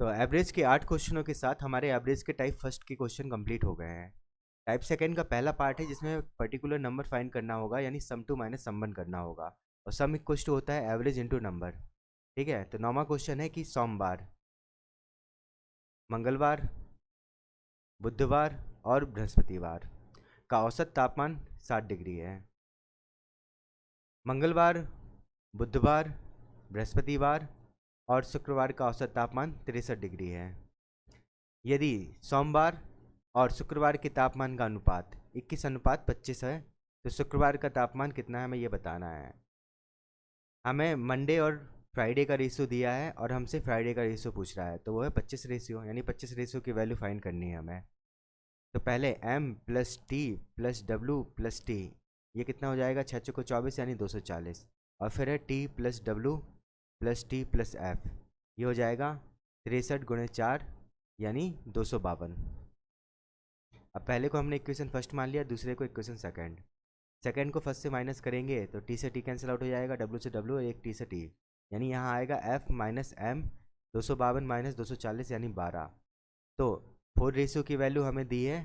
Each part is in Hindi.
तो एवरेज के 8 क्वेश्चनों के साथ हमारे एवरेज के टाइप फर्स्ट के क्वेश्चन कंप्लीट हो गए हैं। टाइप सेकंड का पहला पार्ट है जिसमें पर्टिकुलर नंबर फाइंड करना होगा, यानी सम टू माइनस सम वन करना होगा। और सम इक्वल टू होता है एवरेज इनटू नंबर। ठीक है, तो नौवां क्वेश्चन है कि सोमवार, मंगलवार, बुधवार और बृहस्पतिवार का औसत तापमान 60 डिग्री है। मंगलवार, बुधवार, बृहस्पतिवार और शुक्रवार का औसत तापमान 63 डिग्री है। यदि सोमवार और शुक्रवार के तापमान का अनुपात 21:25 है, तो शुक्रवार का तापमान कितना है हमें ये बताना है। हमें मंडे और फ्राइडे का रेशियो दिया है और हमसे फ्राइडे का रेशियो पूछ रहा है, तो वो है 25 रेशियो, यानी 25 रेशियो की वैल्यू फाइंड करनी है हमें। तो पहले m plus T plus W plus T, ये कितना हो जाएगा, 6 चौको 24 यानी 240। और फिर है t plus W plus T plus F, ये हो जाएगा 63 × 4 यानी 252। अब पहले को हमने इक्वेशन फर्स्ट मान लिया, दूसरे को इक्वेशन सेकंड। सेकंड को फर्स्ट से माइनस करेंगे तो टी से टी कैंसिल आउट हो जाएगा, डब्ल्यू से डब्ल्यू और एक टी से टी, यानी यहाँ आएगा एफ माइनस एम, 252 माइनस 240 यानी 12। तो 4 रेशियो की वैल्यू हमें दी है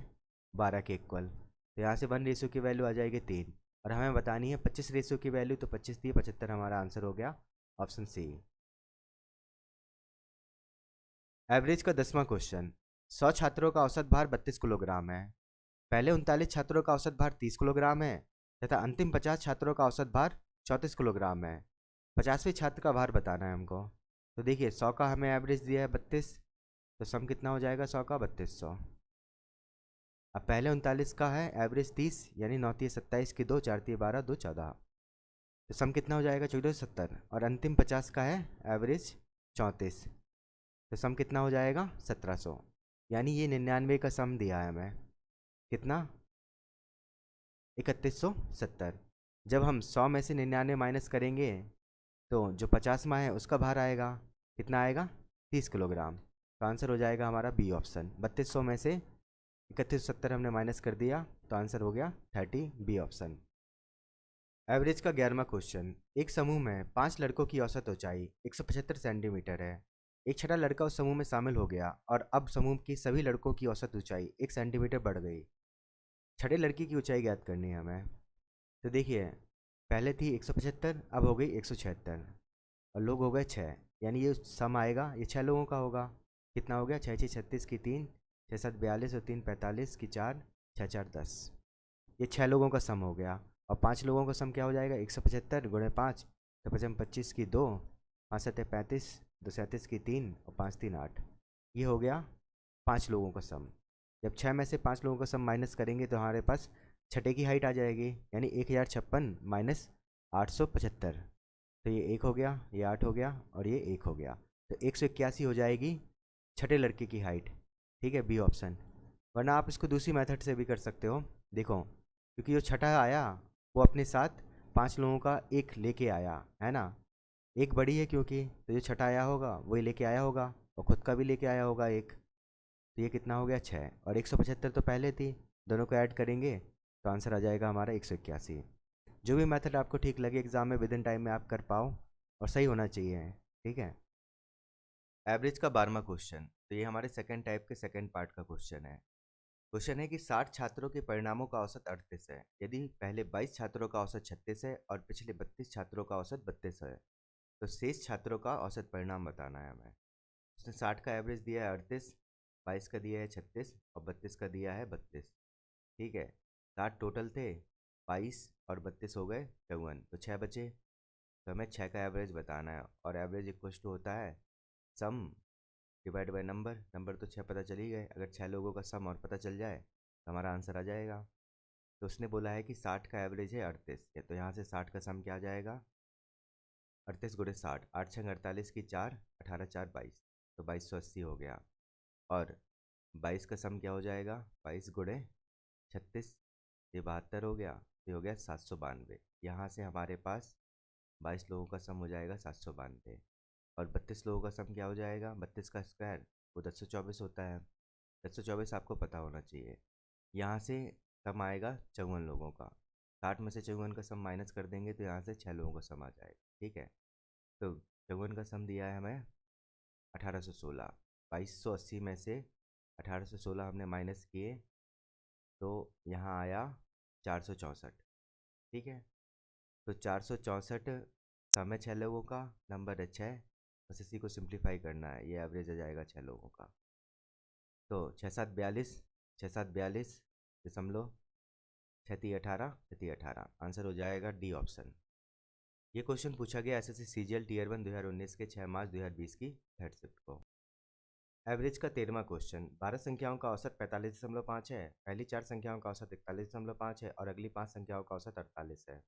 12 के इक्वल, तो यहाँ से 1 रेशियो की वैल्यू आ जाएगी 3। और हमें बतानी है 25 रेशियो की वैल्यू, तो 25 दी 75 हमारा आंसर हो गया, ऑप्शन सी। एवरेज का 10वां क्वेश्चन, 100 छात्रों का औसत भार 32 किलोग्राम है। पहले 39 छात्रों का औसत भार 30 किलोग्राम है तथा अंतिम 50 छात्रों का औसत भार 34 किलोग्राम है। 50वें छात्र का भार बताना है हमको। तो देखिए 100 का हमें एवरेज दिया है 32, तो सम कितना हो जाएगा 100 का 3200। अब पहले 39 का है एवरेज 30, यानी 9 × 27 की 2, 4 × 12, 2 14, तो सम कितना हो जाएगा 1470। और अंतिम 50 का है एवरेज 34, तो सम कितना हो जाएगा 1700, यानी ये 99 का सम दिया है हमें, कितना 3170। जब हम 100 में से 99 माइनस करेंगे तो जो 50वां है उसका भार आएगा, कितना आएगा 30 किलोग्राम। तो आंसर हो जाएगा हमारा बी ऑप्शन। 3200 में से 3170 हमने माइनस कर दिया, तो आंसर हो गया 30, बी ऑप्शन। एवरेज का 11वां क्वेश्चन, एक समूह में 5 लड़कों की औसत ऊंचाई 175 सेंटीमीटर है। एक छठा लड़का उस समूह में शामिल हो गया और अब समूह की सभी लड़कों की औसत ऊंचाई 1 सेंटीमीटर बढ़ गई। छठे लड़की की ऊंचाई ज्ञात करनी है हमें। तो देखिए पहले थी 175, अब हो गई 176 और लोग हो गए 6, यानी ये सम आएगा, ये 6 लोगों का होगा। कितना हो गया, 6 6 36 की 3, 6 7 42 और 3 45 की 4, 6 4 10, ये 6 लोगों का सम हो गया। और 5 लोगों का सम क्या हो जाएगा, 175 गुणे 5, तो 5 25 की 2, 5 7 35, 2 37 की 3 और 5 3 8, ये हो गया 5 लोगों का सम। जब 6 में से 5 लोगों का सम माइनस करेंगे तो हमारे पास छठे की हाइट आ जाएगी, यानी 1056 माइनस 875, तो ये 1 हो गया, ये 8 हो गया और ये 1 हो गया, तो 181 हो जाएगी छठे लड़के की हाइट। ठीक है, बी ऑप्शन। वरना आप इसको दूसरी मेथड से भी कर सकते हो। देखो क्योंकि जो छठा आया वो अपने साथ 5 लोगों का एक लेके आया है ना, एक बड़ी है क्योंकि, तो जो छठा आया होगा वही लेके आया होगा और खुद का भी लेके आया होगा एक, तो ये कितना हो गया 6, और 175 तो पहले थी, दोनों को ऐड करेंगे तो आंसर आ जाएगा हमारा 181। जो भी मेथड आपको ठीक लगे एग्जाम में विद इन टाइम में आप कर पाओ और सही होना चाहिए। ठीक है। एवरेज का 12वां क्वेश्चन, तो ये हमारे सेकंड टाइप के सेकंड पार्ट का क्वेश्चन है। क्वेश्चन है कि 60 छात्रों के परिणामों का औसत 38 है। यदि पहले 22 छात्रों का औसत 36 है और पिछले 32 छात्रों का औसत 32 है, तो शेष छात्रों का औसत परिणाम बताना है हमें। उसने 60 का एवरेज दिया है 38, 22 का दिया है 36 और 32 का दिया है 32। ठीक है, 60 टोटल थे, 22 और 32 हो गए 54, तो 6 बचे। तो हमें 6 का एवरेज बताना है और एवरेज इक्वल टू होता है सम डिवाइड बाय नंबर। नंबर तो 6 पता चल ही गए, अगर 6 लोगों का सम और पता चल जाए तो हमारा आंसर आ जाएगा। तो उसने बोला है कि 60 का एवरेज है 38, तो यहाँ से 60 का सम क्या आ जाएगा, 38 गुणे 60, 8 6 48 की 4, 18 4 22, तो 2280 हो गया। और 22 का सम क्या हो जाएगा, 22 गुणे 36, ये 72 हो गया, ये हो गया 792। यहाँ से हमारे पास 22 लोगों का सम हो जाएगा 792। और 32 लोगों का सम क्या हो जाएगा, 32 का स्क्वायर वो 1024 होता है, 1024 आपको पता होना चाहिए। यहाँ से सम आएगा 54 लोगों का, 60 में से 54 का सम माइनस कर देंगे तो यहाँ से 6 लोगों का सम आ जाएगा। ठीक है, तो 54 का सम दिया है हमें 1816, 2280 में से 1816 हमने माइनस किए तो यहाँ आया 464। ठीक है, तो 464 सम है 6 लोगों का, नंबर है 6, बस इसी को सिंप्लीफाई करना है, ये एवरेज आ जाएगा 6 लोगों का। तो 6 7 42 दशमलव 6 3 18 आंसर हो जाएगा डी ऑप्शन। ये क्वेश्चन पूछा गया एसएससी सीजीएल टियर 1 2019 के 6 मार्च 2020 की थर्ड शिफ्ट को। एवरेज का 13वां क्वेश्चन, 12 संख्याओं का औसत 45.5 है, पहली 4 संख्याओं का औसत 41.5 है और अगली 5 संख्याओं का औसत 48 है।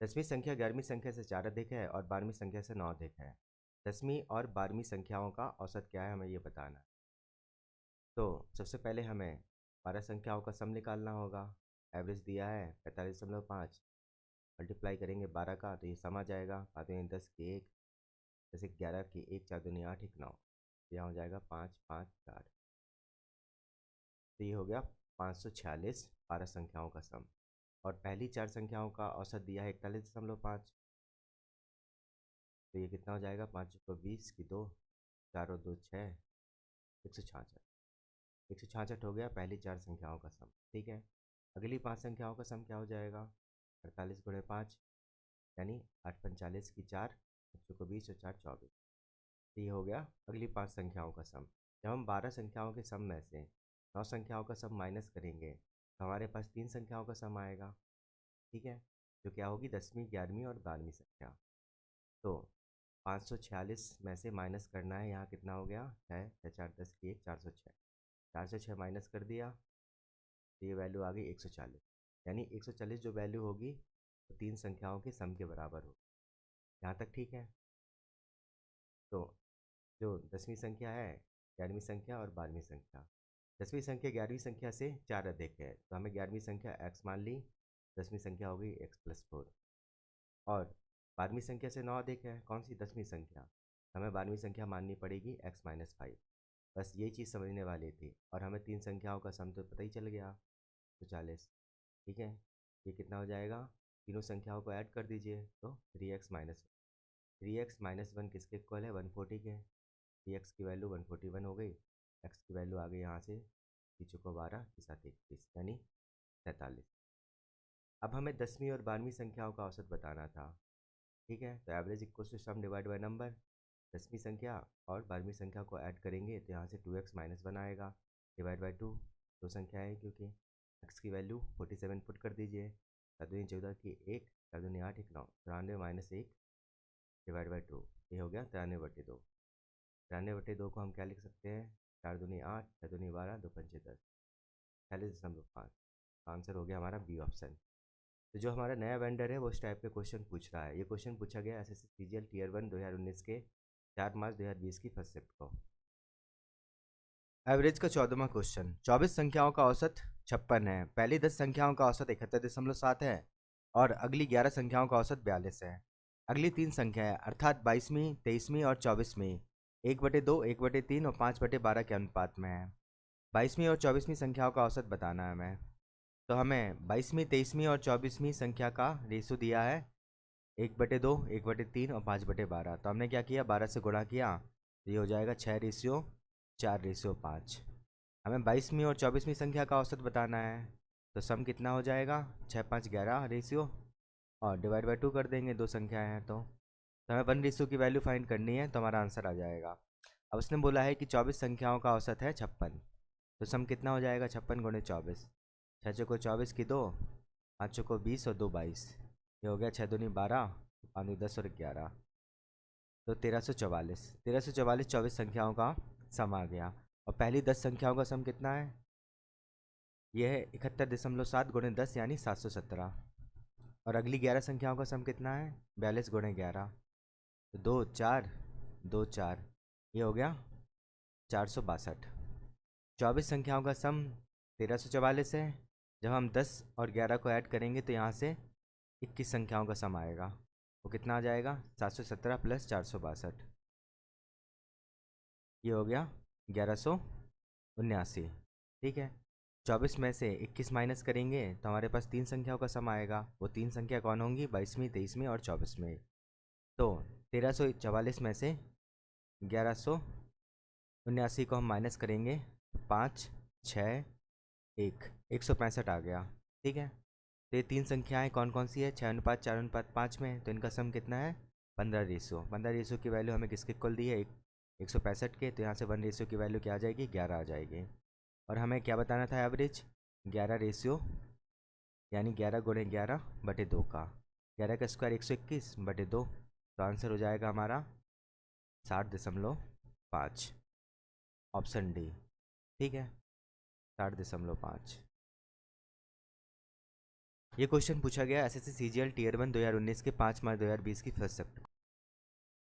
10वीं संख्या 11वीं संख्या से 4 अधिक है और 12वीं संख्या से 9 अधिक है। 10वीं और 12वीं संख्याओं का औसत क्या है, हमें ये बताना है। तो सबसे पहले हमें 12 संख्याओं का सम निकालना होगा। एवरेज दिया है 45.5, मल्टीप्लाई करेंगे 12 का तो ये सम आ जाएगा, 5 10 की 1, जैसे 11 की 1, 4 दूनी 8, 1 9, यहाँ हो जाएगा 5 5 4। तो ये हो गया 546 12 संख्याओं का सम। और पहली 4 संख्याओं का औसत दिया है 41.5, तो ये कितना हो जाएगा, 5 को 20 की 2, 4 और 2 6, 166। 166 हो गया पहली 4 संख्याओं का सम। ठीक है, अगली 5 संख्याओं का सम क्या हो जाएगा, 48 गुणे 5 यानी 8 45 की 4, 5 को 20 और 4 24। तो ये हो गया अगली 5 संख्याओं का सम। जब हम 12 संख्याओं के सम में से 9 संख्याओं का सम माइनस करेंगे तो हमारे पास 3 संख्याओं का सम आएगा। ठीक है, जो क्या होगी 10वीं 11वीं और 12वीं संख्या। तो 546 में से माइनस करना है, यहाँ कितना हो गया 6, 6 4 10 की 1, 406, 406 माइनस कर दिया तो ये वैल्यू आ गई 140। यानी 140 जो वैल्यू होगी तो 3 संख्याओं के सम के बराबर होगी। यहाँ तक ठीक है। तो जो 10वीं संख्या है, 11वीं संख्या और 12वीं संख्या, 10वीं संख्या 11वीं संख्या से 4 अधिक है तो हमें 11वीं संख्या x मान ली, 10वीं संख्या हो गई x+4। और 12वीं संख्या से 9 अधिक है, कौन सी 10वीं संख्या, हमें 12वीं संख्या माननी पड़ेगी x-5। बस ये चीज़ समझने वाली थी। और हमें 3 संख्याओं का सम तो पता ही चल गया, तो 40। ठीक है, ये कितना हो जाएगा, तीनों संख्याओं को ऐड कर दीजिए तो 3x-1 किसके इक्वल है, 140 के। 3x की वैल्यू 141 हो गई, x की वैल्यू आ गई यहाँ से 3 को 12 के साथ 21 यानी 43। अब हमें 10वीं और 12वीं संख्याओं का औसत बताना था। ठीक है, तो average equal to sum divide by number. 10वीं संख्या और 12वीं संख्या को ऐड करेंगे तो यहाँ से 2x-1 आएगा, डिवाइड बाई 2, दो संख्या है क्योंकि। x की वैल्यू 47 पुट कर दीजिए, 7 दूनी 14 की 1, 4 दूनी 8, 1 9, 93 माइनस 1 डिवाइड बाई 2, ये हो गया 93/2। 93/2 को हम क्या लिख सकते हैं, 4 दूनी 8, 6 दूनी 12, 2 पंचे 10, 46.5। आंसर हो गया हमारा बी ऑप्शन। तो जो हमारा नया वेंडर है वो इस टाइप के क्वेश्चन पूछ रहा है। ये क्वेश्चन पूछा गया एसएससी सीजीएल टियर 1 2019 के 4 मार्च 2020 की फर्स्ट शिफ्ट को। एवरेज का 14वां क्वेश्चन, 24 संख्याओं का औसत 56 है, पहली 10 संख्याओं का औसत 71.7 है और अगली 11 संख्याओं का औसत 42 है। अगली 3 संख्याएं अर्थात 22वीं 23वीं और 24वीं 1/2, 1/3 और 5/12 के अनुपात में है। 22वीं और 24वीं संख्याओं का औसत बताना है हमें। तो हमें 22वीं 23वीं और 24वीं संख्या का रेशो दिया है 1/2, 1/3 और 5/12। तो हमने क्या किया, 12 से गुणा किया तो ये हो जाएगा 6:4:5। हमें 22वीं और 24वीं संख्या का औसत बताना है, तो सम कितना हो जाएगा 6 5 11 रेशियो और डिवाइड बाई 2 कर देंगे, दो संख्याएं हैं तो हमें 1 रेशियो की वैल्यू फाइंड करनी है, तो हमारा आंसर आ जाएगा। अब उसने बोला है कि 24 संख्याओं का औसत है 56, तो सम कितना हो जाएगा 56 गुणे 24, 6 चौको 24 की 2, 5 चौको 20 और 2 22, ये हो गया 6 दूनी 12, 5 10 और 11, तो 1344। 1344 24 संख्याओं का सम आ गया। और पहली 10 संख्याओं का सम कितना है, यह है 71.7 गुणे 10 यानी 717। और अगली 11 संख्याओं का सम कितना है, 42 गुणे 11, तो 2 4 2 4, ये हो गया 462। 24 संख्याओं का सम 1344 है। जब हम 10 और 11 को ऐड करेंगे तो यहाँ से 21 संख्याओं का सम आएगा, वो कितना आ जाएगा 717 प्लस 462, ये हो गया 1179। ठीक है, 24 में से 21 माइनस करेंगे तो हमारे पास 3 संख्याओं का सम आएगा। वो 3 संख्या कौन होंगी, 22वीं 23वीं और 24वीं। तो 1344 में से 1100 79 को हम माइनस करेंगे, 5 6 1, 165 आ गया। ठीक है, तो ये 3 संख्याएं कौन कौन सी है, 6 अनुपात 4 अनुपात 5 में, तो इनका सम कितना है 15 रेशियो की वैल्यू हमें किसके इक्वल दी है 165 के, तो यहाँ से 1 रेशियो की वैल्यू क्या आ जाएगी 11 आ जाएगी। और हमें क्या बताना था एवरेज 11 रेशियो, यानी 11 गुणे 11 बटे 2 का, 11 का स्क्वायर 121 बटे 2, तो आंसर हो जाएगा हमारा 60.5, ऑप्शन डी। ठीक है, 60.5। ये क्वेश्चन पूछा गया एसएससी सीजीएल टियर 1 2019 के 5 मार्च 2020 की फर्स्ट